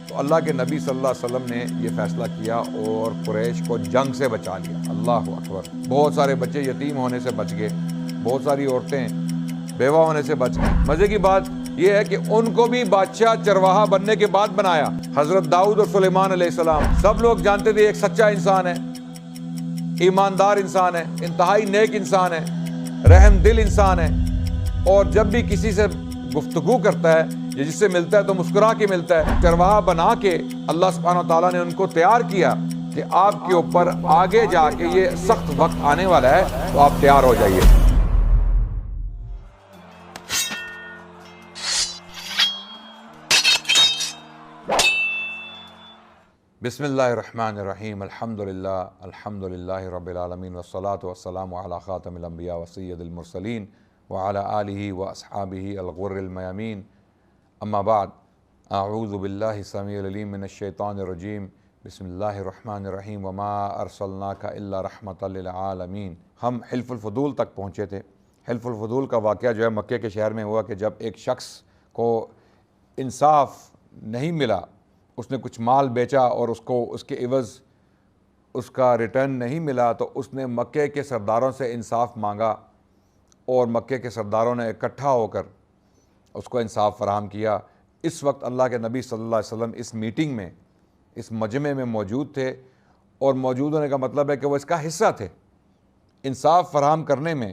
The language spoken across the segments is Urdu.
تو اللہ کے نبی صلی اللہ علیہ وسلم نے یہ فیصلہ کیا اور قریش کو جنگ سے بچا لیا۔ اللہ اکبر۔ بہت سارے بچے یتیم ہونے سے بچ گئے، بہت ساری عورتیں بیوہ ہونے سے بچ گئیں۔ مزے کی بات یہ ہے کہ ان کو بھی بادشاہ چرواہا بننے کے بعد بنایا۔ حضرت داؤد اور سلیمان علیہ السلام، سب لوگ جانتے تھے ایک سچا انسان ہے، ایماندار انسان ہے، انتہائی نیک انسان ہے، رحم دل انسان ہے، اور جب بھی کسی سے گفتگو کرتا ہے یا جس سے ملتا ہے تو مسکرا کے ملتا ہے۔ چرواہا بنا کے اللہ سبحانہ و تعالیٰ نے ان کو تیار کیا کہ آپ کے اوپر آگے جا کے یہ سخت وقت آنے والا ہے، تو آپ تیار ہو جائیے۔ بسم اللہ الرحمن الرحیم، الحمدللہ رب العالمین، والصلاة والسلام علی خاتم الانبیاء وسید المرسلین وعلی آلہ واصحابہ الغر المیامین، اما بعد، اعوذ باللہ السمیع العلیم من الشیطان الرجیم، بسم اللہ الرحمن الرحیم، وما ارسلناک الا رحمۃ للعالمین۔ ہم حلف الفضول تک پہنچے تھے۔ حلف الفضول کا واقعہ جو ہے مکے کے شہر میں ہوا کہ جب ایک شخص کو انصاف نہیں ملا، اس نے کچھ مال بیچا اور اس کو اس کے عوض اس کا ریٹرن نہیں ملا، تو اس نے مکے کے سرداروں سے انصاف مانگا اور مکے کے سرداروں نے اکٹھا ہو کر اس کو انصاف فراہم کیا۔ اس وقت اللہ کے نبی صلی اللہ علیہ وسلم اس میٹنگ میں، اس مجمع میں موجود تھے، اور موجود ہونے کا مطلب ہے کہ وہ اس کا حصہ تھے انصاف فراہم کرنے میں۔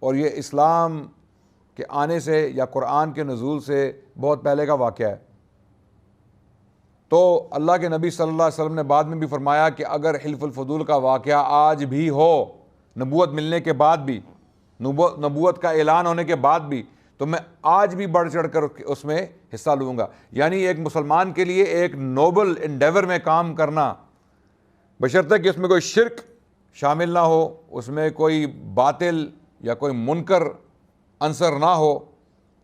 اور یہ اسلام کے آنے سے یا قرآن کے نزول سے بہت پہلے کا واقعہ ہے۔ تو اللہ کے نبی صلی اللہ علیہ وسلم نے بعد میں بھی فرمایا کہ اگر حلف الفضول کا واقعہ آج بھی ہو، نبوت ملنے کے بعد بھی، نبوت کا اعلان ہونے کے بعد بھی، تو میں آج بھی بڑھ چڑھ کر اس میں حصہ لوں گا۔ یعنی ایک مسلمان کے لیے ایک نوبل انڈیور میں کام کرنا، بشرطے کہ اس میں کوئی شرک شامل نہ ہو، اس میں کوئی باطل یا کوئی منکر عنصر نہ ہو،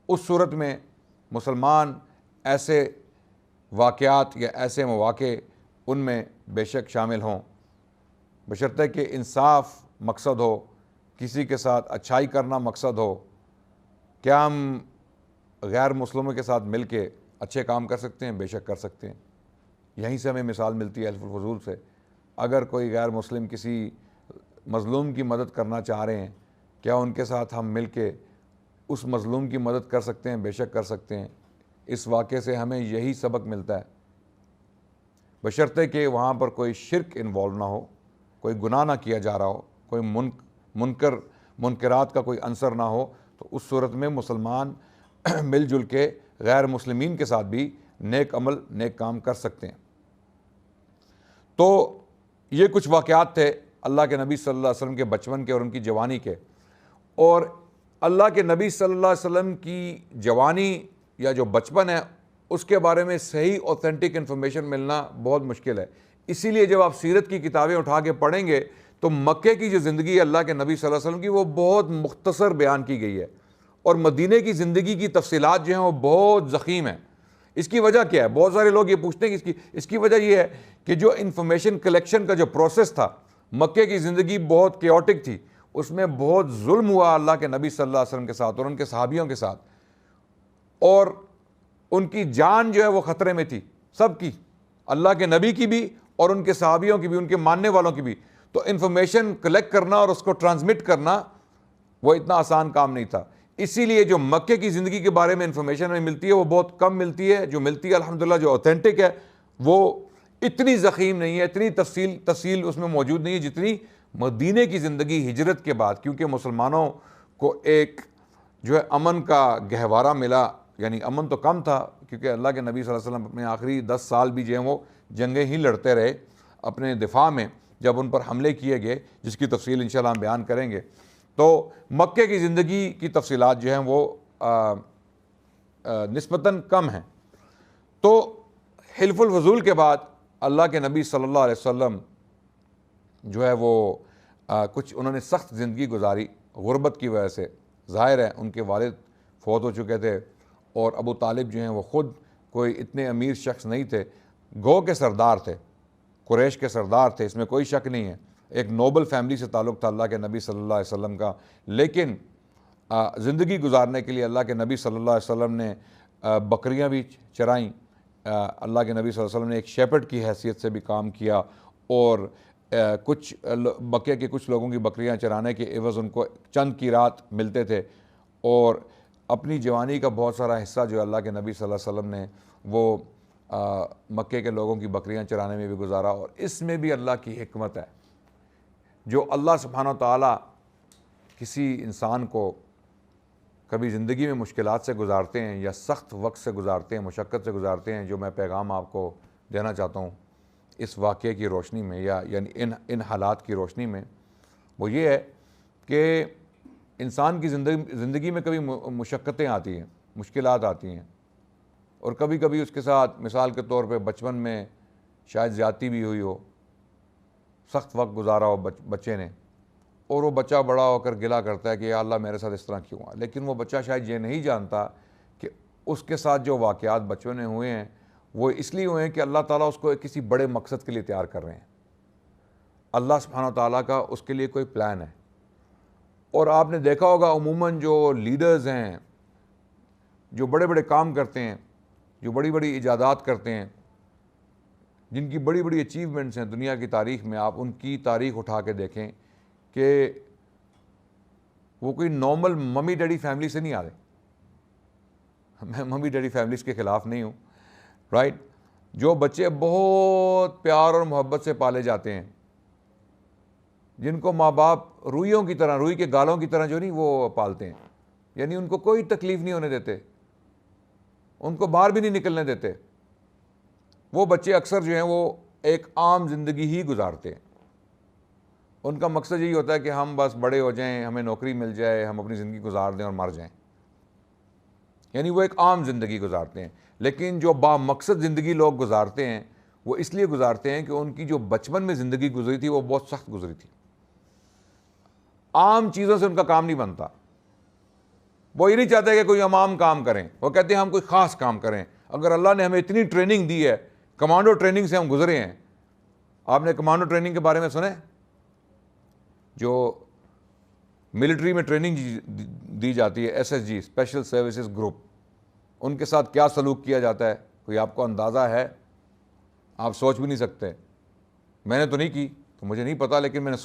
اس صورت میں مسلمان ایسے واقعات یا ایسے مواقع ان میں بے شک شامل ہوں، بشرطے کہ انصاف مقصد ہو، کسی کے ساتھ اچھائی کرنا مقصد ہو۔ کیا ہم غیر مسلموں کے ساتھ مل کے اچھے کام کر سکتے ہیں؟ بے شک کر سکتے ہیں۔ یہیں سے ہمیں مثال ملتی ہے حلف الفضول سے۔ اگر کوئی غیر مسلم کسی مظلوم کی مدد کرنا چاہ رہے ہیں، کیا ان کے ساتھ ہم مل کے اس مظلوم کی مدد کر سکتے ہیں؟ بے شک کر سکتے ہیں۔ اس واقعے سے ہمیں یہی سبق ملتا ہے، بشرطے کہ وہاں پر کوئی شرک انوالو نہ ہو، کوئی گناہ نہ کیا جا رہا ہو، کوئی منکرات کا کوئی عنصر نہ ہو، تو اس صورت میں مسلمان مل جل کے غیر مسلمین کے ساتھ بھی نیک عمل، نیک کام کر سکتے ہیں۔ تو یہ کچھ واقعات تھے اللہ کے نبی صلی اللہ علیہ وسلم کے بچپن کے اور ان کی جوانی کے۔ اور اللہ کے نبی صلی اللہ علیہ وسلم کی جوانی یا جو بچپن ہے، اس کے بارے میں صحیح اوتھینٹک انفارمیشن ملنا بہت مشکل ہے۔ اسی لیے جب آپ سیرت کی کتابیں اٹھا کے پڑھیں گے تو مکے کی جو زندگی ہے اللہ کے نبی صلی اللہ علیہ وسلم کی، وہ بہت مختصر بیان کی گئی ہے، اور مدینے کی زندگی کی تفصیلات جو ہیں وہ بہت ضخیم ہیں۔ اس کی وجہ کیا ہے؟ بہت سارے لوگ یہ پوچھتے ہیں کہ اس کی وجہ یہ ہے کہ جو انفارمیشن کلیکشن کا جو پروسیس تھا، مکے کی زندگی بہت کیوٹک تھی، اس میں بہت ظلم ہوا اللہ کے نبی صلی اللہ علیہ وسلم کے ساتھ اور ان کے صحابیوں کے ساتھ، اور ان کی جان جو ہے وہ خطرے میں تھی، سب کی، اللہ کے نبی کی بھی اور ان کے صحابیوں کی بھی، ان کے ماننے والوں کی بھی۔ تو انفارمیشن کلیکٹ کرنا اور اس کو ٹرانسمٹ کرنا وہ اتنا آسان کام نہیں تھا۔ اسی لیے جو مکے کی زندگی کے بارے میں انفارمیشن ہمیں ملتی ہے وہ بہت کم ملتی ہے، جو ملتی ہے الحمدللہ جو اوتھینٹک ہے وہ اتنی ضخیم نہیں ہے، اتنی تفصیل اس میں موجود نہیں ہے جتنی مدینے کی زندگی ہجرت کے بعد، کیونکہ مسلمانوں کو ایک جو ہے امن کا گہوارہ ملا۔ یعنی امن تو کم تھا، کیونکہ اللہ کے نبی صلی اللہ علیہ وسلم اپنے آخری 10 سال بھی جو ہیں وہ جنگیں ہی لڑتے رہے اپنے دفاع میں، جب ان پر حملے کیے گئے، جس کی تفصیل انشاءاللہ ہم بیان کریں گے۔ تو مکے کی زندگی کی تفصیلات جو ہیں وہ نسبتاً کم ہیں۔ تو حلف الفضول کے بعد اللہ کے نبی صلی اللہ علیہ وسلم جو ہے وہ کچھ انہوں نے سخت زندگی گزاری غربت کی وجہ سے۔ ظاہر ہے ان کے والد فوت ہو چکے تھے، اور ابو طالب جو ہیں وہ خود کوئی اتنے امیر شخص نہیں تھے، گو کے سردار تھے، قریش کے سردار تھے، اس میں کوئی شک نہیں ہے۔ ایک نوبل فیملی سے تعلق تھا اللہ کے نبی صلی اللہ علیہ وسلم کا، لیکن زندگی گزارنے کے لیے اللہ کے نبی صلی اللہ علیہ وسلم نے بکریاں بھی چرائیں، اللہ کے نبی صلی اللہ علیہ وسلم نے ایک شیپرڈ کی حیثیت سے بھی کام کیا، اور کچھ مکے کے کچھ لوگوں کی بکریاں چرانے کے عوض ان کو چند قیرات ملتے تھے، اور اپنی جوانی کا بہت سارا حصہ جو اللہ کے نبی صلی اللہ علیہ وسلم نے وہ مکے کے لوگوں کی بکریاں چرانے میں بھی گزارا۔ اور اس میں بھی اللہ کی حکمت ہے، جو اللہ سبحانہ و تعالیٰ کسی انسان کو کبھی زندگی میں مشکلات سے گزارتے ہیں یا سخت وقت سے گزارتے ہیں، مشقت سے گزارتے ہیں، جو میں پیغام آپ کو دینا چاہتا ہوں اس واقعے کی روشنی میں، یعنی ان حالات کی روشنی میں، وہ یہ ہے کہ انسان کی زندگی میں کبھی مشقتیں آتی ہیں، مشکلات آتی ہیں، اور کبھی کبھی اس کے ساتھ مثال کے طور پہ بچپن میں شاید زیادتی بھی ہوئی ہو، سخت وقت گزارا ہو بچے نے، اور وہ بچہ بڑا ہو کر گلا کرتا ہے کہ یا اللہ میرے ساتھ اس طرح کیوں ہوا، لیکن وہ بچہ شاید یہ نہیں جانتا کہ اس کے ساتھ جو واقعات بچپن میں ہوئے ہیں وہ اس لیے ہوئے ہیں کہ اللہ تعالیٰ اس کو کسی بڑے مقصد کے لیے تیار کر رہے ہیں۔ اللہ سبحانہ تعالیٰ کا اس کے لیے کوئی پلان ہے۔ اور آپ نے دیکھا ہوگا عموماً جو لیڈرز ہیں، جو بڑے بڑے کام کرتے ہیں، جو بڑی بڑی ایجادات کرتے ہیں، جن کی بڑی بڑی اچیومنٹس ہیں دنیا کی تاریخ میں، آپ ان کی تاریخ اٹھا کے دیکھیں کہ وہ کوئی نارمل ممی ڈیڈی فیملی سے نہیں آ رہے۔ میں ممی ڈیڈی فیملیز کے خلاف نہیں ہوں، رائٹ؟ جو بچے بہت پیار اور محبت سے پالے جاتے ہیں، جن کو ماں باپ روئیوں کی طرح، روئی کے گالوں کی طرح جو نہیں وہ پالتے ہیں، یعنی ان کو کوئی تکلیف نہیں ہونے دیتے، ان کو باہر بھی نہیں نکلنے دیتے، وہ بچے اکثر جو ہیں وہ ایک عام زندگی ہی گزارتے ہیں۔ ان کا مقصد یہی ہوتا ہے کہ ہم بس بڑے ہو جائیں، ہمیں نوکری مل جائے، ہم اپنی زندگی گزار دیں اور مر جائیں، یعنی وہ ایک عام زندگی گزارتے ہیں۔ لیکن جو با مقصد زندگی لوگ گزارتے ہیں وہ اس لیے گزارتے ہیں کہ ان کی جو بچپن میں زندگی گزری تھی وہ بہت سخت گزری تھی، عام چیزوں سے ان کا کام نہیں بنتا۔ وہ یہ نہیں چاہتے کہ کوئی ہم عام کام کریں، وہ کہتے ہیں ہم کوئی خاص کام کریں۔ اگر اللہ نے ہمیں اتنی ٹریننگ دی ہے، کمانڈو ٹریننگ سے ہم گزرے ہیں۔ آپ نے کمانڈو ٹریننگ کے بارے میں سنے؟ جو ملٹری میں ٹریننگ دی جاتی ہے، S S G, special services group, ان کے ساتھ کیا سلوک کیا جاتا ہے، کوئی آپ کو اندازہ ہے؟ آپ سوچ بھی نہیں سکتے۔ میں نے تو نہیں کی تو مجھے نہیں پتا، لیکن میں نے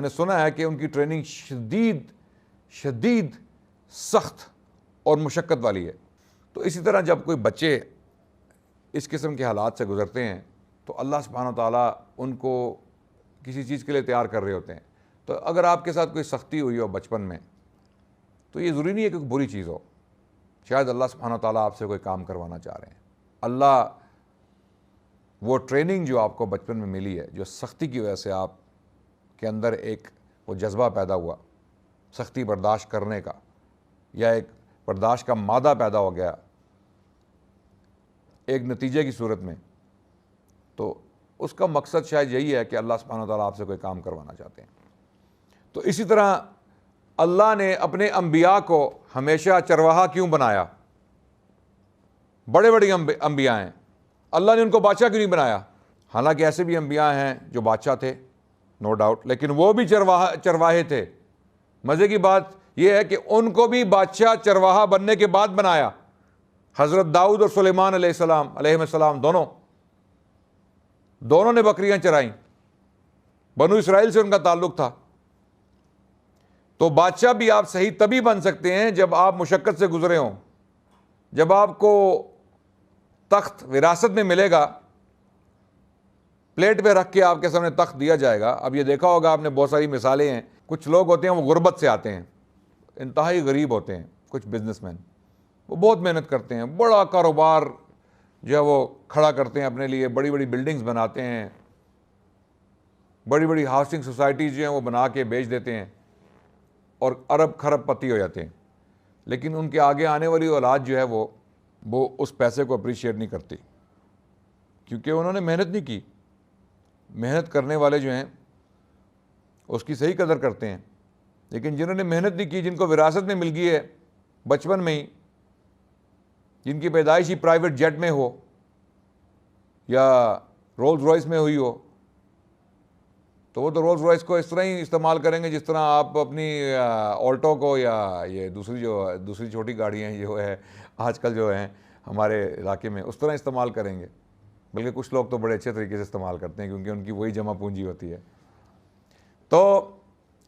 سنا ہے کہ ان کی ٹریننگ شدید سخت اور مشقت والی ہے۔ تو اسی طرح جب کوئی بچے اس قسم کے حالات سے گزرتے ہیں تو اللہ سبحانہ تعالیٰ ان کو کسی چیز کے لیے تیار کر رہے ہوتے ہیں۔ تو اگر آپ کے ساتھ کوئی سختی ہوئی ہو بچپن میں تو یہ ضروری نہیں ہے کہ کوئی بری چیز ہو، شاید اللہ سبحانہ تعالیٰ آپ سے کوئی کام کروانا چاہ رہے ہیں۔ اللہ وہ ٹریننگ جو آپ کو بچپن میں ملی ہے، جو سختی کی وجہ سے آپ کے اندر ایک وہ جذبہ پیدا ہوا سختی برداشت کرنے کا، یا ایک برداشت کا مادہ پیدا ہو گیا ایک نتیجے کی صورت میں، تو اس کا مقصد شاید یہی ہے کہ اللہ سبحانہ تعالیٰ آپ سے کوئی کام کروانا چاہتے ہیں۔ تو اسی طرح اللہ نے اپنے انبیاء کو ہمیشہ چرواہا کیوں بنایا؟ بڑے بڑے انبیاء ہیں، اللہ نے ان کو بادشاہ کیوں نہیں بنایا؟ حالانکہ ایسے بھی انبیاء ہیں جو بادشاہ تھے، نو ڈاؤٹ، لیکن وہ بھی چرواہے تھے۔ مزے کی بات یہ ہے کہ ان کو بھی بادشاہ چرواہا بننے کے بعد بنایا۔ حضرت داؤد اور سلیمان علیہ السلام دونوں نے بکریاں چرائیں، بنو اسرائیل سے ان کا تعلق تھا۔ تو بادشاہ بھی آپ صحیح تبھی بن سکتے ہیں جب آپ مشقت سے گزرے ہوں، جب آپ کو تخت وراثت میں ملے گا، پلیٹ پہ رکھ کے آپ کے سامنے تخت دیا جائے گا۔ اب یہ دیکھا ہوگا آپ نے، بہت ساری مثالیں ہیں، کچھ لوگ ہوتے ہیں وہ غربت سے آتے ہیں، انتہائی غریب ہوتے ہیں، کچھ بزنس مین وہ بہت محنت کرتے ہیں، بڑا کاروبار جو ہے وہ کھڑا کرتے ہیں اپنے لیے، بڑی بڑی بلڈنگز بناتے ہیں، بڑی بڑی ہاؤسنگ سوسائٹیز جو ہیں وہ بنا کے بیچ دیتے ہیں اور ارب خرب پتی ہو جاتے ہیں، لیکن ان کے آگے آنے والی اولاد جو ہے وہ اس پیسے کو اپریشیٹ نہیں کرتی، کیونکہ انہوں نے محنت نہیں کی۔ محنت کرنے والے جو ہیں اس کی صحیح قدر کرتے ہیں، لیکن جنہوں نے محنت نہیں کی، جن کو وراثت میں مل گئی ہے بچپن میں ہی، جن کی پیدائش ہی پرائیویٹ جیٹ میں ہو یا رولز رائس میں ہوئی ہو، تو وہ تو رولز رائس کو اس طرح ہی استعمال کریں گے جس طرح آپ اپنی آلٹو کو، یا یہ دوسری چھوٹی گاڑیاں جو ہے آج کل جو ہیں ہمارے علاقے میں اس طرح استعمال کریں گے، بلکہ کچھ لوگ تو بڑے اچھے طریقے سے استعمال کرتے ہیں کیونکہ ان کی وہی جمع پونجی ہوتی ہے۔ تو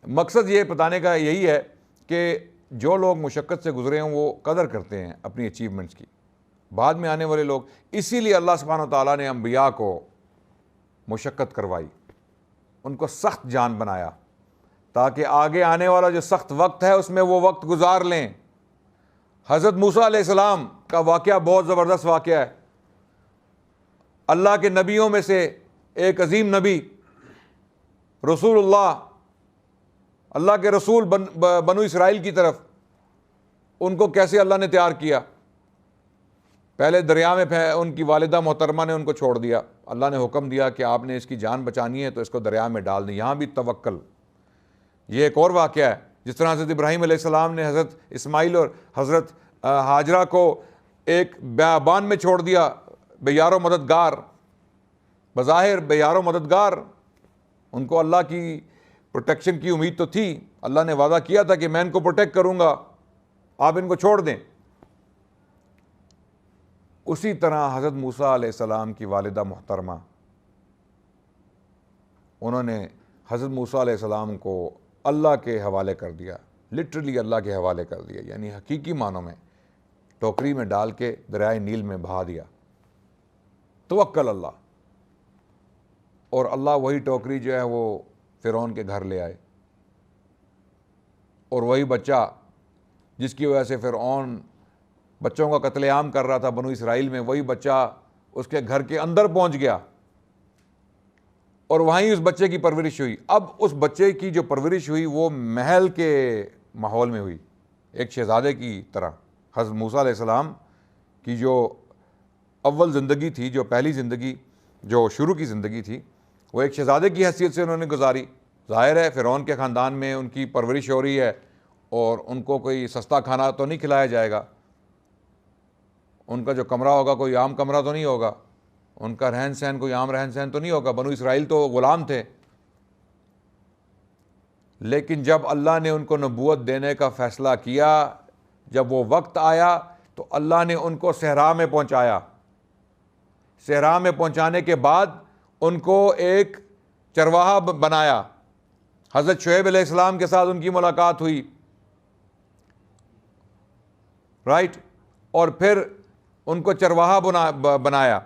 مقصد یہ بتانے کا یہی ہے کہ جو لوگ مشقت سے گزرے ہیں وہ قدر کرتے ہیں اپنی اچیومنٹس کی، بعد میں آنے والے لوگ، اسی لیے اللہ سبحانہ وتعالیٰ نے انبیاء کو مشقت کروائی، ان کو سخت جان بنایا تاکہ آگے آنے والا جو سخت وقت ہے اس میں وہ وقت گزار لیں۔ حضرت موسیٰ علیہ السلام کا واقعہ بہت زبردست واقعہ ہے۔ اللہ کے نبیوں میں سے ایک عظیم نبی رسول اللہ کے رسول بنو اسرائیل کی طرف، ان کو کیسے اللہ نے تیار کیا؟ پہلے دریا میں ان کی والدہ محترمہ نے ان کو چھوڑ دیا، اللہ نے حکم دیا کہ آپ نے اس کی جان بچانی ہے تو اس کو دریا میں ڈال دیں، یہاں بھی توکل۔ یہ ایک اور واقعہ ہے، جس طرح حضرت ابراہیم علیہ السلام نے حضرت اسماعیل اور حضرت ہاجرہ کو ایک بیابان میں چھوڑ دیا، بے یار و مددگار، بظاہر بے یار و مددگار، ان کو اللہ کی پروٹیکشن کی امید تو تھی، اللہ نے وعدہ کیا تھا کہ میں ان کو پروٹیکٹ کروں گا، آپ ان کو چھوڑ دیں۔ اسی طرح حضرت موسیٰ علیہ السلام کی والدہ محترمہ، انہوں نے حضرت موسیٰ علیہ السلام کو اللہ کے حوالے کر دیا، لٹرلی اللہ کے حوالے کر دیا، یعنی حقیقی معنوں میں ٹوکری میں ڈال کے دریائے نیل میں بہا دیا۔ توکل اللہ، اور اللہ وہی ٹوکری جو ہے وہ فرعون کے گھر لے آئے، اور وہی بچہ جس کی وجہ سے فرعون بچوں کا قتل عام کر رہا تھا بنو اسرائیل میں، وہی بچہ اس کے گھر کے اندر پہنچ گیا اور وہیں اس بچے کی پرورش ہوئی۔ اب اس بچے کی جو پرورش ہوئی وہ محل کے ماحول میں ہوئی، ایک شہزادے کی طرح۔ حضرت موسیٰ علیہ السلام کی جو اول زندگی تھی، جو پہلی زندگی، جو شروع کی زندگی تھی، وہ ایک شہزادے کی حیثیت سے انہوں نے گزاری۔ ظاہر ہے فرعون کے خاندان میں ان کی پرورش ہو رہی ہے اور ان کو کوئی سستا کھانا تو نہیں کھلایا جائے گا، ان کا جو کمرہ ہوگا کوئی عام کمرہ تو نہیں ہوگا، ان کا رہن سہن کوئی عام رہن سہن تو نہیں ہوگا، بنو اسرائیل تو غلام تھے۔ لیکن جب اللہ نے ان کو نبوت دینے کا فیصلہ کیا، جب وہ وقت آیا تو اللہ نے ان کو صحرا میں پہنچایا۔ صحرا میں پہنچانے کے بعد ان کو ایک چرواہا بنایا۔ حضرت شعیب علیہ السلام کے ساتھ ان کی ملاقات ہوئی، رائٹ، اور پھر ان کو چرواہا بنایا،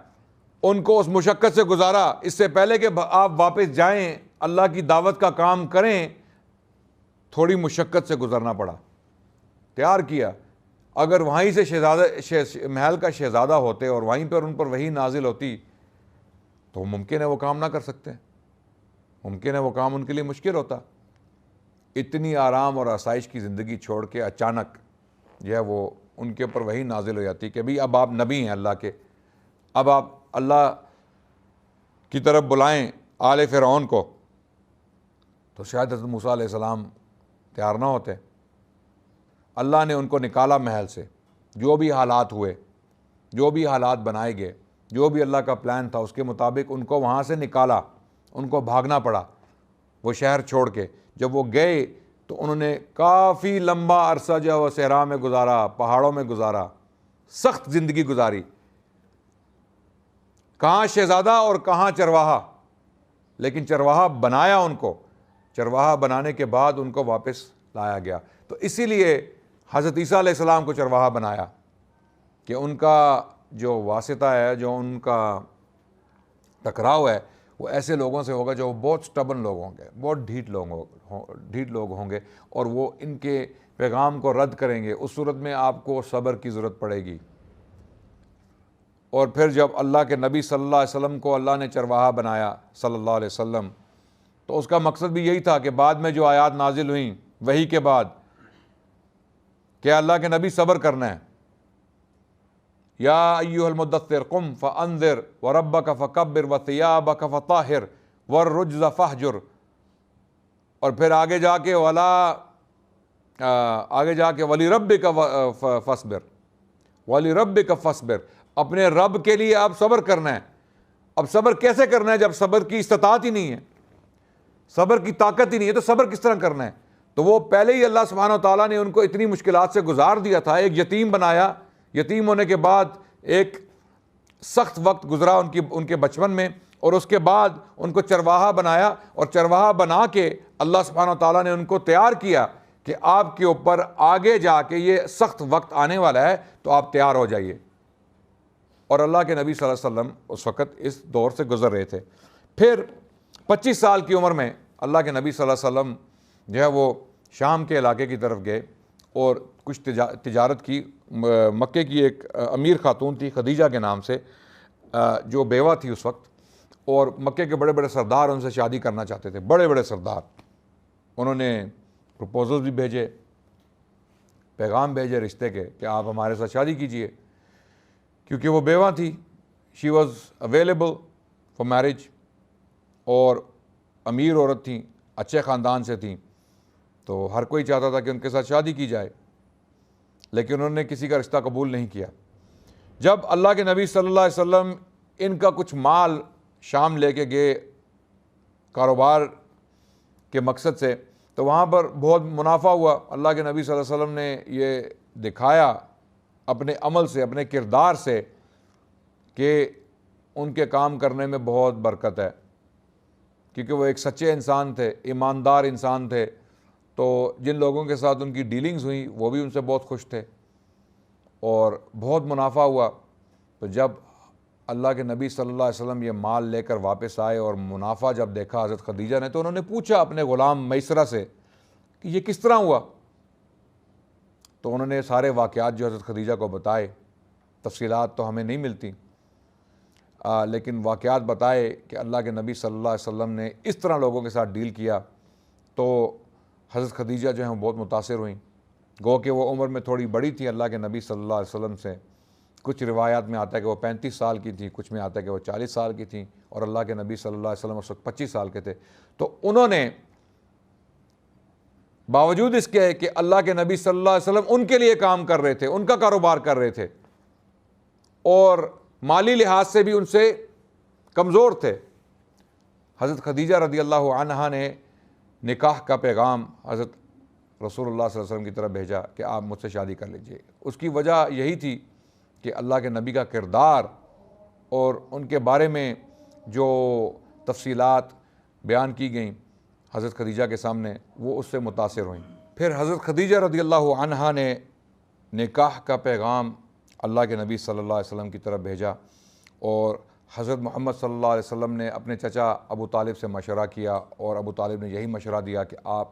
ان کو اس مشقت سے گزارا۔ اس سے پہلے کہ آپ واپس جائیں اللہ کی دعوت کا کام کریں، تھوڑی مشقت سے گزرنا پڑا، تیار کیا۔ اگر وہیں سے محل کا شہزادہ ہوتے اور وہیں پر ان پر وحی نازل ہوتی تو ممکن ہے وہ کام نہ کر سکتے، ممکن ہے وہ کام ان کے لیے مشکل ہوتا۔ اتنی آرام اور آسائش کی زندگی چھوڑ کے اچانک جو ہے وہ ان کے اوپر وحی نازل ہو جاتی کہ بھئی اب آپ نبی ہیں اللہ کے، اب آپ اللہ کی طرف بلائیں آل فرعون کو، تو شاید حضرت موسیٰ علیہ السلام تیار نہ ہوتے۔ اللہ نے ان کو نکالا محل سے، جو بھی حالات ہوئے، جو بھی حالات بنائے گئے، جو بھی اللہ کا پلان تھا اس کے مطابق ان کو وہاں سے نکالا، ان کو بھاگنا پڑا وہ شہر چھوڑ کے۔ جب وہ گئے تو انہوں نے کافی لمبا عرصہ جو ہے وہ صحرا میں گزارا، پہاڑوں میں گزارا، سخت زندگی گزاری، کہاں شہزادہ اور کہاں چرواہا، لیکن چرواہا بنایا ان کو، چرواہا بنانے کے بعد ان کو واپس لایا گیا۔ تو اسی لیے حضرت عیسیٰ علیہ السلام کو چرواہا بنایا کہ ان کا جو واسطہ ہے، جو ان کا ٹکراؤ ہے، وہ ایسے لوگوں سے ہوگا جو بہت سٹبن لوگ ہوں گے، بہت ڈھیٹ لوگ ہوں گے، اور وہ ان کے پیغام کو رد کریں گے۔ اس صورت میں آپ کو صبر کی ضرورت پڑے گی۔ اور پھر جب اللہ کے نبی صلی اللہ علیہ وسلم کو اللہ نے چرواہا بنایا صلی اللہ علیہ وسلم، تو اس کا مقصد بھی یہی تھا کہ بعد میں جو آیات نازل ہوئیں وحی کے بعد، کہ اللہ کے نبی صبر کرنا ہے۔ یا ایھا المدثر قم فانذر وربک فکبر وثیابک فطہر والرجز فہجر، اور پھر آگے جا کے وَلِرَبِّكَ فَاصْبِرْ وَلِرَبِّكَ فَاصْبِرْ، اپنے رب کے لیے آپ صبر کرنا ہے۔ اب صبر کیسے کرنا ہے جب صبر کی استطاعت ہی نہیں ہے، صبر کی طاقت ہی نہیں ہے، تو صبر کس طرح کرنا ہے؟ تو وہ پہلے ہی اللہ سبحانہ و تعالیٰ نے ان کو اتنی مشکلات سے گزار دیا تھا۔ ایک یتیم بنایا، یتیم ہونے کے بعد ایک سخت وقت گزرا ان کے بچپن میں، اور اس کے بعد ان کو چرواہا بنایا، اور چرواہا بنا کے اللہ سبحانہ و تعالیٰ نے ان کو تیار کیا کہ آپ کے اوپر آگے جا کے یہ سخت وقت آنے والا ہے، تو آپ تیار ہو جائیے۔ اور اللہ کے نبی صلی اللہ علیہ وسلم اس وقت اس دور سے گزر رہے تھے۔ پھر 25 سال کی عمر میں اللہ کے نبی صلی اللہ علیہ وسلم جو ہے وہ شام کے علاقے کی طرف گئے اور کچھ تجارت کی۔ مکے کی ایک امیر خاتون تھی خدیجہ کے نام سے، جو بیوہ تھی اس وقت، اور مکے کے بڑے بڑے سردار ان سے شادی کرنا چاہتے تھے، بڑے بڑے سردار۔ انہوں نے پروپوزل بھی بھیجے، پیغام بھیجے رشتے کے کہ آپ ہمارے ساتھ شادی کیجئے، کیونکہ وہ بیوہ تھی، she was available for marriage, اور امیر عورت تھیں، اچھے خاندان سے تھیں، تو ہر کوئی چاہتا تھا کہ ان کے ساتھ شادی کی جائے، لیکن انہوں نے کسی کا رشتہ قبول نہیں کیا۔ جب اللہ کے نبی صلی اللہ علیہ وسلم ان کا کچھ مال شام لے کے گئے کاروبار کے مقصد سے، تو وہاں پر بہت منافع ہوا۔ اللہ کے نبی صلی اللہ علیہ وسلم نے یہ دکھایا اپنے عمل سے، اپنے کردار سے، کہ ان کے کام کرنے میں بہت برکت ہے، کیونکہ وہ ایک سچے انسان تھے، ایماندار انسان تھے، تو جن لوگوں کے ساتھ ان کی ڈیلنگز ہوئیں وہ بھی ان سے بہت خوش تھے، اور بہت منافع ہوا۔ تو جب اللہ کے نبی صلی اللہ علیہ وسلم یہ مال لے کر واپس آئے اور منافع جب دیکھا حضرت خدیجہ نے، تو انہوں نے پوچھا اپنے غلام میسرہ سے کہ یہ کس طرح ہوا؟ تو انہوں نے سارے واقعات جو حضرت خدیجہ کو بتائے، تفصیلات تو ہمیں نہیں ملتی، لیکن واقعات بتائے کہ اللہ کے نبی صلی اللہ علیہ وسلم نے اس طرح لوگوں کے ساتھ ڈیل کیا۔ تو حضرت خدیجہ جو ہیں بہت متاثر ہوئیں، گو کہ وہ عمر میں تھوڑی بڑی تھی اللہ کے نبی صلی اللہ علیہ وسلم سے۔ کچھ روایات میں آتا ہے کہ وہ 35 سال کی تھیں، کچھ میں آتا ہے کہ وہ 40 سال کی تھیں، اور اللہ کے نبی صلی اللہ علیہ وسلم اس وقت 25 سال کے تھے۔ تو انہوں نے باوجود اس کے کہ اللہ کے نبی صلی اللہ علیہ وسلم ان کے لیے کام کر رہے تھے، ان کا کاروبار کر رہے تھے، اور مالی لحاظ سے بھی ان سے کمزور تھے، حضرت خدیجہ رضی اللہ عنہا نے نکاح کا پیغام حضرت رسول اللہ صلی اللہ علیہ وسلم کی طرف بھیجا کہ آپ مجھ سے شادی کر لیجئے۔ اس کی وجہ یہی تھی کہ اللہ کے نبی کا کردار اور ان کے بارے میں جو تفصیلات بیان کی گئیں حضرت خدیجہ کے سامنے، وہ اس سے متاثر ہوئیں۔ پھر حضرت خدیجہ رضی اللہ عنہا نے نکاح کا پیغام اللہ کے نبی صلی اللہ علیہ وسلم کی طرف بھیجا، اور حضرت محمد صلی اللہ علیہ وسلم نے اپنے چچا ابو طالب سے مشورہ کیا، اور ابو طالب نے یہی مشورہ دیا کہ آپ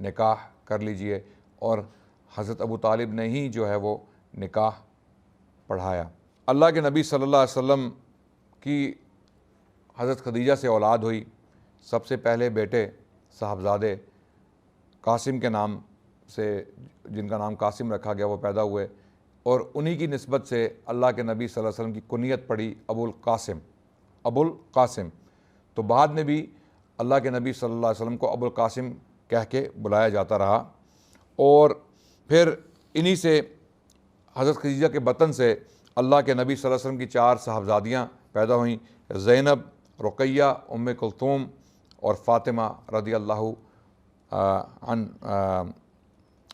نکاح کر لیجئے، اور حضرت ابو طالب نے ہی جو ہے وہ نکاح پڑھایا۔ اللہ کے نبی صلی اللہ علیہ وسلم کی حضرت خدیجہ سے اولاد ہوئی۔ سب سے پہلے بیٹے صاحبزادے قاسم کے نام سے، جن کا نام قاسم رکھا گیا، وہ پیدا ہوئے، اور انہی کی نسبت سے اللہ کے نبی صلی اللہ علیہ وسلم کی کنیت پڑی ابو القاسم۔ تو بعد میں بھی اللہ کے نبی صلی اللہ علیہ وسلم کو ابو القاسم کہہ کے بلایا جاتا رہا، اور پھر انہی سے حضرت خدیجہ کے بطن سے اللہ کے نبی صلی اللہ علیہ وسلم کی 4 صاحبزادیاں پیدا ہوئیں، زینب، رقیہ، ام کلثوم اور فاطمہ رضی اللہ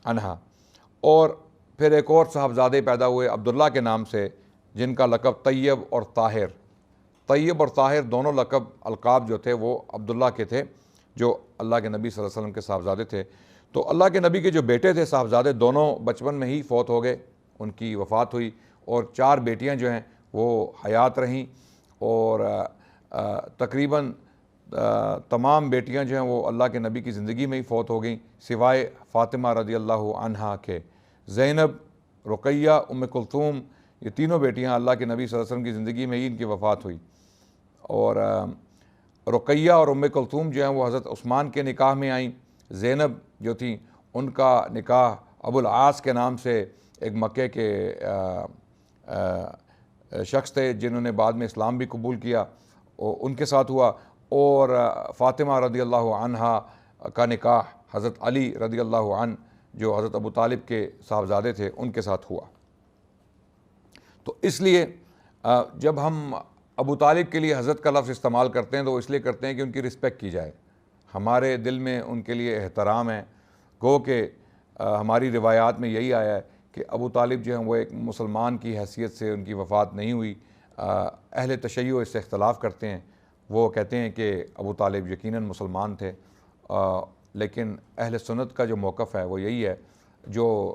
عنہا۔ اور پھر ایک اور صاحبزادے پیدا ہوئے عبداللہ کے نام سے، جن کا لقب طیب اور طاہر۔ طیب اور طاہر دونوں لقب القاب جو تھے وہ عبداللہ کے تھے، جو اللہ کے نبی صلی اللہ علیہ وسلم کے صاحبزادے تھے۔ تو اللہ کے نبی کے جو بیٹے تھے صاحبزادے، دونوں بچپن میں ہی فوت ہو گئے، ان کی وفات ہوئی، اور 4 بیٹیاں جو ہیں وہ حیات رہیں، اور تقریباً تمام بیٹیاں جو ہیں وہ اللہ کے نبی کی زندگی میں ہی فوت ہو گئیں، سوائے فاطمہ رضی اللہ عنہا کے۔ زینب، رقیہ، ام کلثوم، یہ تینوں بیٹیاں اللہ کے نبی صلی اللہ علیہ وسلم کی زندگی میں ہی ان کی وفات ہوئی، اور رقیہ اور ام کلثوم جو ہیں وہ حضرت عثمان کے نکاح میں آئیں۔ زینب جو تھیں ان کا نکاح ابو العاص کے نام سے ایک مکے کے شخص تھے، جنہوں نے بعد میں اسلام بھی قبول کیا، ان کے ساتھ ہوا، اور فاطمہ رضی اللہ عنہا کا نکاح حضرت علی رضی اللہ عنہ، جو حضرت ابو طالب کے صاحبزادے تھے، ان کے ساتھ ہوا۔ تو اس لیے جب ہم ابو طالب کے لیے حضرت کا لفظ استعمال کرتے ہیں تو اس لیے کرتے ہیں کہ ان کی رسپیکٹ کی جائے، ہمارے دل میں ان کے لیے احترام ہے۔ گو کہ ہماری روایات میں یہی آیا ہے کہ ابو طالب جو ہیں وہ ایک مسلمان کی حیثیت سے ان کی وفات نہیں ہوئی۔ اہل تشیع اس سے اختلاف کرتے ہیں، وہ کہتے ہیں کہ ابو طالب یقیناً مسلمان تھے، لیکن اہل سنت کا جو موقف ہے وہ یہی ہے، جو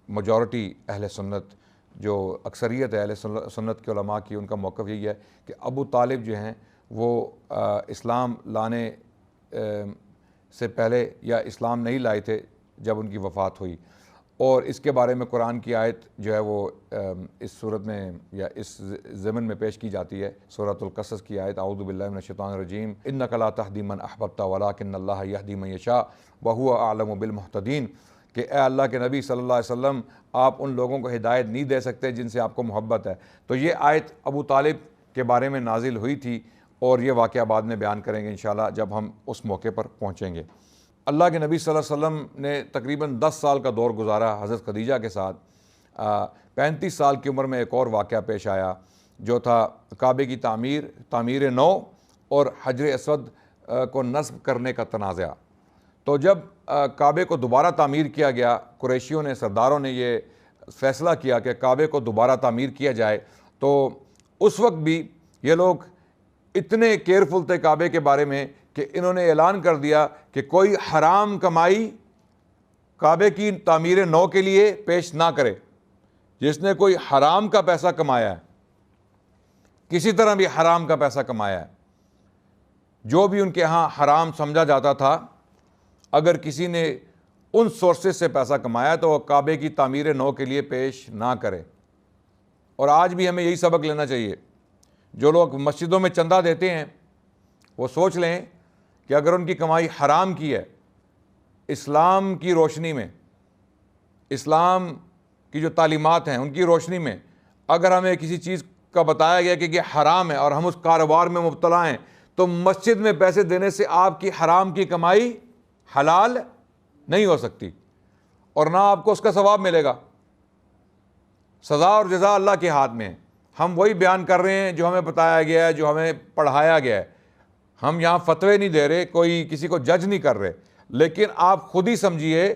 میجورٹی اہل سنت، جو اکثریت ہے اہل سنت کے علماء کی، ان کا موقف یہی ہے کہ ابو طالب جو ہیں وہ اسلام لانے سے پہلے یا اسلام نہیں لائے تھے جب ان کی وفات ہوئی۔ اور اس کے بارے میں قرآن کی آیت جو ہے وہ اس صورت میں یا اس ضمن میں پیش کی جاتی ہے، سورۃ القصص کی آیت، اعوذ باللہ من الشیطان الرجیم، انک لا تہدی من احببت ولکن اللہ یہدی من یشاء وہو اعلم بالمہتدین، کہ اے اللہ کے نبی صلی اللہ علیہ وسلم آپ ان لوگوں کو ہدایت نہیں دے سکتے جن سے آپ کو محبت ہے۔ تو یہ آیت ابو طالب کے بارے میں نازل ہوئی تھی، اور یہ واقعہ بعد میں بیان کریں گے انشاءاللہ جب ہم اس موقع پر پہنچیں گے۔ اللہ کے نبی صلی اللہ علیہ وسلم نے تقریباً 10 سال کا دور گزارا حضرت خدیجہ کے ساتھ۔ 35 سال کی عمر میں ایک اور واقعہ پیش آیا جو تھا کعبے کی تعمیر نو اور حجر اسود کو نصب کرنے کا تنازع۔ تو جب کعبے کو دوبارہ تعمیر کیا گیا، قریشیوں نے، سرداروں نے یہ فیصلہ کیا کہ کعبے کو دوبارہ تعمیر کیا جائے، تو اس وقت بھی یہ لوگ اتنے کیئرفل تھے کعبے کے بارے میں کہ انہوں نے اعلان کر دیا کہ کوئی حرام کمائی کعبے کی تعمیر نو کے لیے پیش نہ کرے۔ جس نے کوئی حرام کا پیسہ کمایا ہے، کسی طرح بھی حرام کا پیسہ کمایا ہے، جو بھی ان کے ہاں حرام سمجھا جاتا تھا، اگر کسی نے ان سورسز سے پیسہ کمایا تو وہ کعبے کی تعمیر نو کے لیے پیش نہ کرے۔ اور آج بھی ہمیں یہی سبق لینا چاہیے۔ جو لوگ مسجدوں میں چندہ دیتے ہیں وہ سوچ لیں کہ اگر ان کی کمائی حرام کی ہے، اسلام کی روشنی میں، اسلام کی جو تعلیمات ہیں ان کی روشنی میں اگر ہمیں کسی چیز کا بتایا گیا کہ یہ حرام ہے اور ہم اس کاروبار میں مبتلا ہیں، تو مسجد میں پیسے دینے سے آپ کی حرام کی کمائی حلال نہیں ہو سکتی، اور نہ آپ کو اس کا ثواب ملے گا۔ سزا اور جزا اللہ کے ہاتھ میں ہے۔ ہم وہی بیان کر رہے ہیں جو ہمیں بتایا گیا ہے، جو ہمیں پڑھایا گیا ہے۔ ہم یہاں فتوے نہیں دے رہے، کوئی کسی کو جج نہیں کر رہے، لیکن آپ خود ہی سمجھیے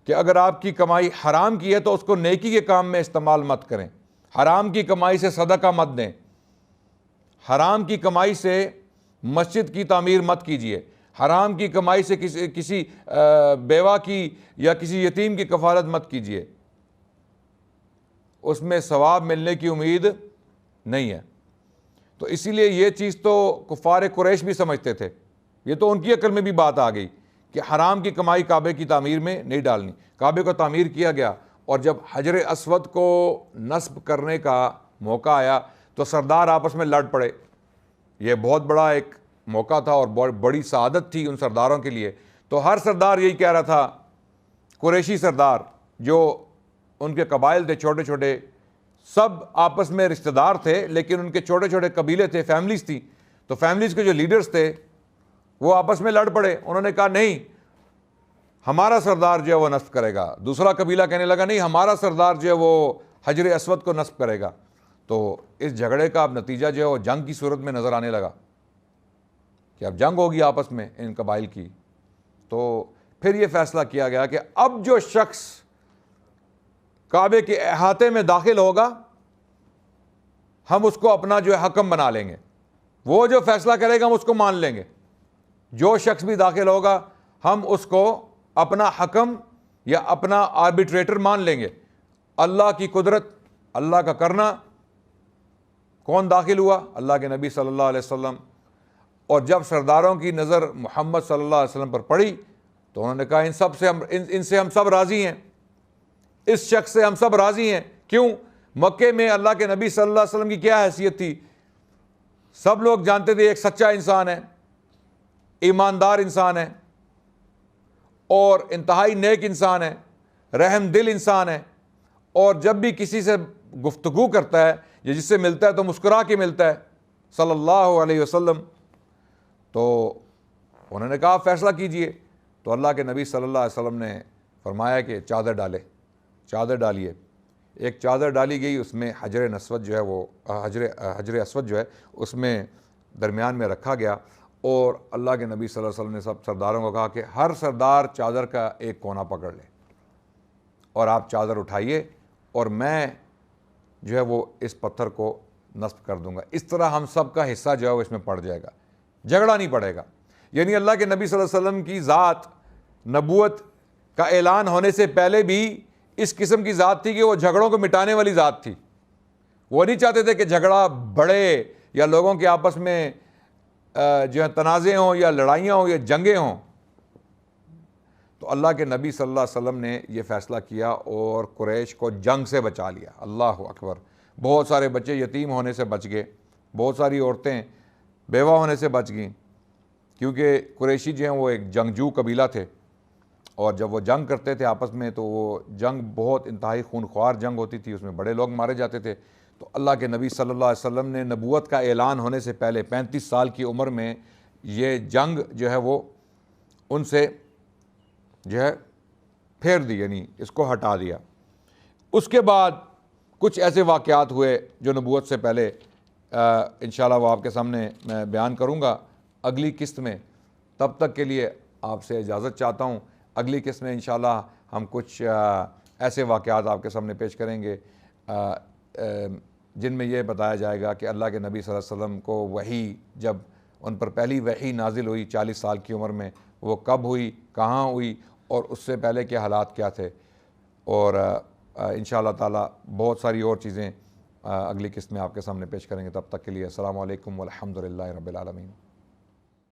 کہ اگر آپ کی کمائی حرام کی ہے تو اس کو نیکی کے کام میں استعمال مت کریں۔ حرام کی کمائی سے صدقہ مت دیں، حرام کی کمائی سے مسجد کی تعمیر مت کیجیے، حرام کی کمائی سے کسی بیوہ کی یا کسی یتیم کی کفالت مت کیجیے، اس میں ثواب ملنے کی امید نہیں ہے۔ تو اسی لیے یہ چیز تو کفار قریش بھی سمجھتے تھے، یہ تو ان کی عقل میں بھی بات آ گئی کہ حرام کی کمائی کعبے کی تعمیر میں نہیں ڈالنی۔ کعبے کو تعمیر کیا گیا، اور جب حجر اسود کو نصب کرنے کا موقع آیا تو سردار آپس میں لڑ پڑے۔ یہ بہت بڑا ایک موقع تھا اور بہت بڑی سعادت تھی ان سرداروں کے لیے۔ تو ہر سردار یہی کہہ رہا تھا، قریشی سردار جو ان کے قبائل تھے چھوٹے چھوٹے، سب آپس میں رشتہ دار تھے، لیکن ان کے چھوٹے چھوٹے قبیلے تھے، فیملیز تھیں، تو فیملیز کے جو لیڈرز تھے وہ آپس میں لڑ پڑے۔ انہوں نے کہا نہیں، ہمارا سردار جو ہے وہ نصب کرے گا۔ دوسرا قبیلہ کہنے لگا نہیں، ہمارا سردار جو ہے وہ حجر اسود کو نصب کرے گا۔ تو اس جھگڑے کا اب نتیجہ جو ہے وہ جنگ کی صورت میں نظر آنے لگا کہ اب جنگ ہوگی آپس میں ان قبائل کی۔ تو پھر یہ فیصلہ کیا گیا کہ اب جو شخص کعبے کے احاطے میں داخل ہوگا ہم اس کو اپنا جو ہے حکم بنا لیں گے، وہ جو فیصلہ کرے گا ہم اس کو مان لیں گے۔ جو شخص بھی داخل ہوگا ہم اس کو اپنا حکم یا اپنا آربیٹریٹر مان لیں گے۔ اللہ کی قدرت، اللہ کا کرنا۔ کون داخل ہوا؟ اللہ کے نبی صلی اللہ علیہ وسلم۔ اور جب سرداروں کی نظر محمد صلی اللہ علیہ وسلم پر پڑی تو انہوں نے کہا ان سے ہم سب راضی ہیں، اس شخص سے ہم سب راضی ہیں۔ کیوں؟ مکے میں اللہ کے نبی صلی اللہ علیہ وسلم کی کیا حیثیت تھی؟ سب لوگ جانتے تھے ایک سچا انسان ہے، ایماندار انسان ہے، اور انتہائی نیک انسان ہے، رحم دل انسان ہے، اور جب بھی کسی سے گفتگو کرتا ہے یا جس سے ملتا ہے تو مسکرا کے ملتا ہے صلی اللہ علیہ وسلم۔ تو انہوں نے کہا فیصلہ کیجئے۔ تو اللہ کے نبی صلی اللہ علیہ وسلم نے فرمایا کہ چادر ڈالیے۔ ایک چادر ڈالی گئی، اس میں حجر اسود جو ہے وہ حجر اسود جو ہے اس میں درمیان میں رکھا گیا، اور اللہ کے نبی صلی اللہ علیہ وسلم نے سب سرداروں کو کہا کہ ہر سردار چادر کا ایک کونا پکڑ لے اور آپ چادر اٹھائیے اور میں جو ہے وہ اس پتھر کو نصب کر دوں گا. اس طرح ہم سب کا حصہ جو ہے وہ اس میں پڑ جائے گا, جھگڑا نہیں پڑے گا. یعنی اللہ کے نبی صلی اللہ علیہ وسلم کی ذات نبوت کا اعلان ہونے سے پہلے بھی اس قسم کی ذات تھی کہ وہ جھگڑوں کو مٹانے والی ذات تھی. وہ نہیں چاہتے تھے کہ جھگڑا بڑھے یا لوگوں کے آپس میں جو ہے تنازع ہوں یا لڑائیاں ہوں یا جنگیں ہوں. تو اللہ کے نبی صلی اللہ علیہ وسلم نے یہ فیصلہ کیا اور قریش کو جنگ سے بچا لیا. اللہ اکبر. بہت سارے بچے یتیم ہونے سے بچ گئے, بہت ساری عورتیں بیوہ ہونے سے بچ گئیں, کیونکہ قریشی جو ہیں وہ ایک جنگجو قبیلہ تھے, اور جب وہ جنگ کرتے تھے آپس میں تو وہ جنگ بہت انتہائی خونخوار جنگ ہوتی تھی, اس میں بڑے لوگ مارے جاتے تھے. تو اللہ کے نبی صلی اللہ علیہ وسلم نے نبوت کا اعلان ہونے سے پہلے 35 سال کی عمر میں یہ جنگ جو ہے وہ ان سے جو ہے پھیر دی, یعنی اس کو ہٹا دیا. اس کے بعد کچھ ایسے واقعات ہوئے جو نبوت سے پہلے انشاءاللہ وہ آپ کے سامنے میں بیان کروں گا اگلی قسط میں. تب تک کے لیے آپ سے اجازت چاہتا ہوں. اگلی قسط میں انشاءاللہ ہم کچھ ایسے واقعات آپ کے سامنے پیش کریں گے جن میں یہ بتایا جائے گا کہ اللہ کے نبی صلی اللہ علیہ وسلم کو وحی جب ان پر پہلی وحی نازل ہوئی 40 سال کی عمر میں, وہ کب ہوئی, کہاں ہوئی, اور اس سے پہلے کے حالات کیا تھے. اور انشاءاللہ تعالی بہت ساری اور چیزیں اگلی قسط میں آپ کے سامنے پیش کریں گے. تب تک کے لیے السلام علیکم والحمد للہ رب العالمین.